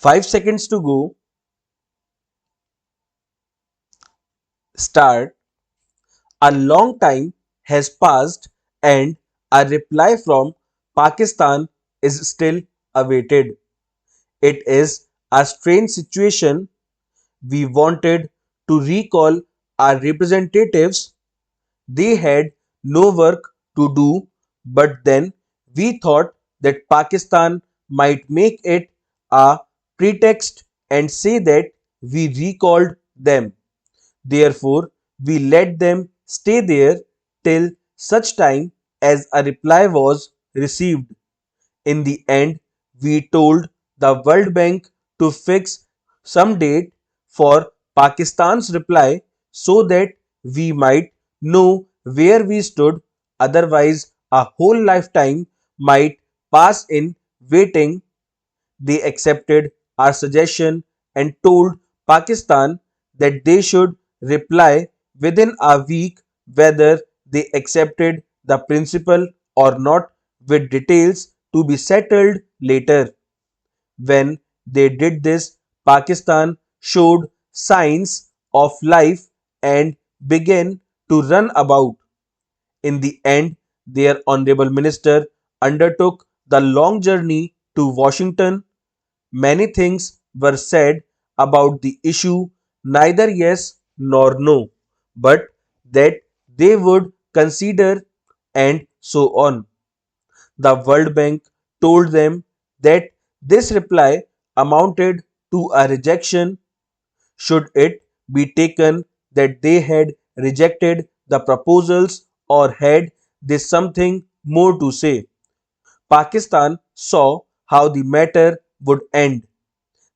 5 seconds to go. Start. A long time has passed and a reply from Pakistan is still awaited. It is a strange situation. We wanted to recall our representatives. They had no work to do, but then we thought that Pakistan might make it a pretext and say that we recalled them. Therefore, we let them stay there till such time as a reply was received. In the end, we told the World Bank to fix some date for Pakistan's reply so that we might know where we stood. Otherwise, a whole lifetime might pass in waiting. They accepted our suggestion and told Pakistan that they should reply within a week whether they accepted the principle or not, with details to be settled later. When they did this, Pakistan showed signs of life and began to run about. In the end, their honorable minister undertook the long journey to Washington. Many things were said about the issue, neither yes nor no, but that they would consider, and so on. The World Bank told them that this reply amounted to a rejection. Should it be taken that they had rejected the proposals, or had they something more to say? Pakistan saw how the matter would end.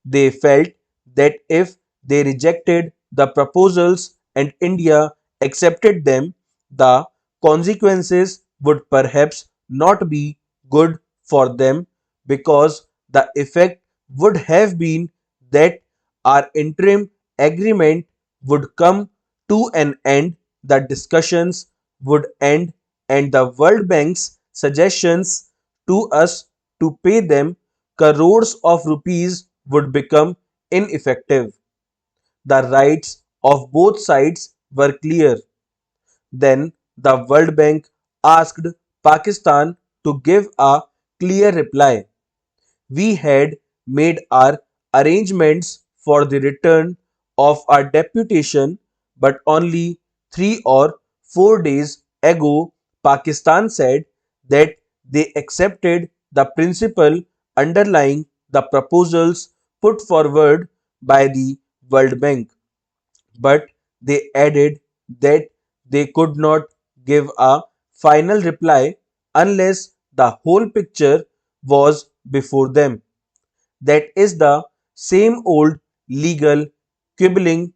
They felt that if they rejected the proposals and India accepted them, the consequences would perhaps not be good for them, because the effect would have been that our interim agreement would come to an end, the discussions would end, and the World Bank's suggestions to us to pay them crores of rupees would become ineffective. The rights of both sides were clear. Then the World Bank asked Pakistan to give a clear reply. We had made our arrangements for the return of our deputation, but only 3 or 4 days ago Pakistan said that they accepted the principle underlying the proposals put forward by the World Bank, but they added that they could not give a final reply unless the whole picture was before them. That is the same old legal quibbling.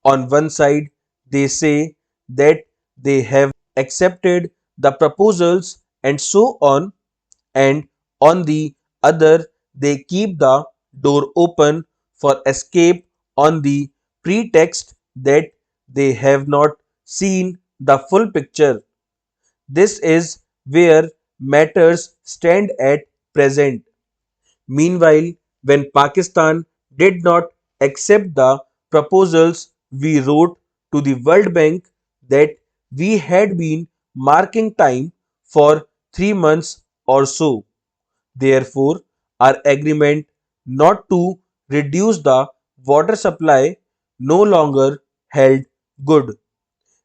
On one side, they say that they have accepted the proposals and so on, and on the other, they keep the door open for escape on the pretext that they have not seen the full picture. This is where matters stand at present. Meanwhile, when Pakistan did not accept the proposals, we wrote to the World Bank that we had been marking time for 3 months or so. Therefore, our agreement not to reduce the water supply no longer held good.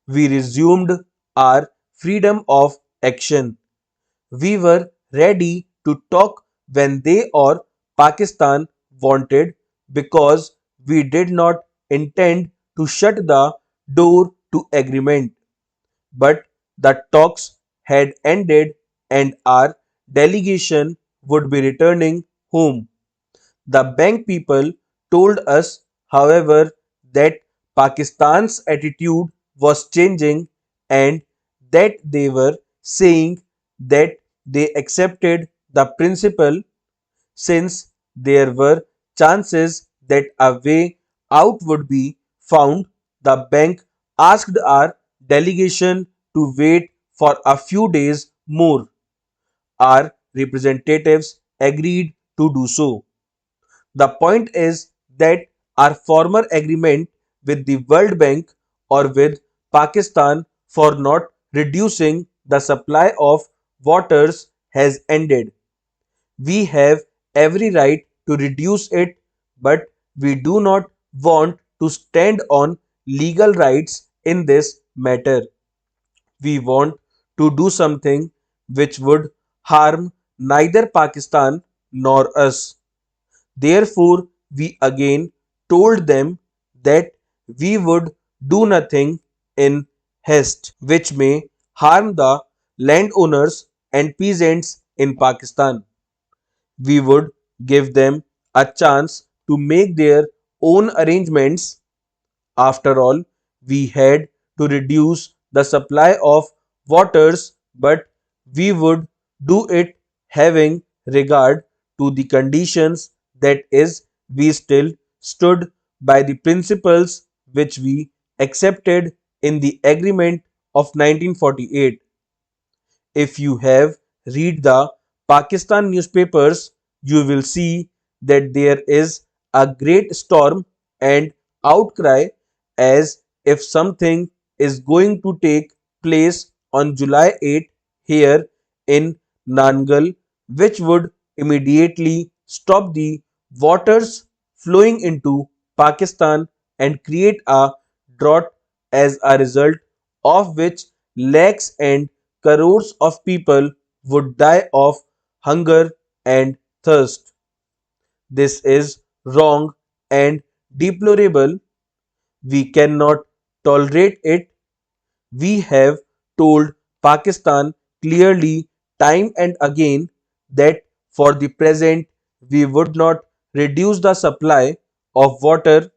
We resumed our freedom of action. We were ready to talk when they or Pakistan wanted, because we did not intend to shut the door to agreement. But the talks had ended and our delegation would be returning home. The bank people told us, however, that Pakistan's attitude was changing and that they were saying that they accepted the principle. Since there were chances that a way out would be found, the bank asked our delegation to wait for a few days more. Our representatives agreed to do so. The point is that our former agreement with the World Bank or with Pakistan for not reducing the supply of waters has ended. We have every right to reduce it, but we do not want to stand on legal rights in this matter. We want to do something which would harm neither Pakistan nor us. Therefore, we again told them that we would do nothing in haste which may harm the landowners and peasants in Pakistan. We would give them a chance to make their own arrangements. After all, we had to reduce the supply of waters, but we would do it having regard to the conditions, that is, we still stood by the principles which we accepted in the agreement of 1948. If you have read the Pakistan newspapers, you will see that there is a great storm and outcry as if something is going to take place on July 8 here in Nangal, which would immediately stop the waters flowing into Pakistan and create a drought, as a result of which lakhs and crores of people would die of hunger and thirst. This is wrong and deplorable. We cannot tolerate it. We have told Pakistan clearly time and again that for the present we would not reduce the supply of water.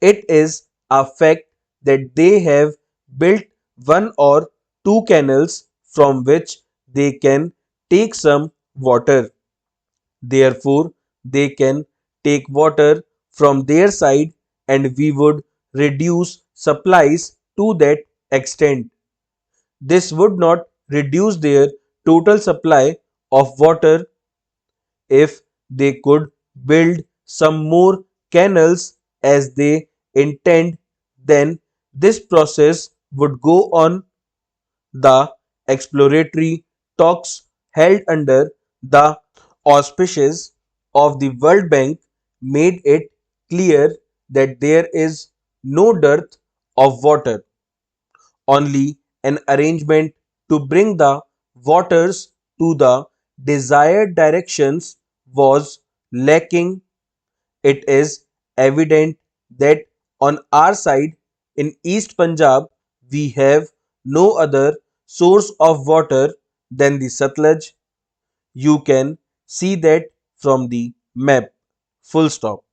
It is a fact that they have built one or two canals from which they can take some water. Therefore, they can take water from their side and we would reduce supplies to that extent. This would not reduce their total supply of water. If they could build some more canals as they intend, then this process would go on. The exploratory talks held under the auspices of the World Bank made it clear that there is no dearth of water, only an arrangement to bring the waters to the desired directions was lacking. It is evident that on our side in East Punjab we have no other source of water than the Satluj. You can see that from the map. Full stop.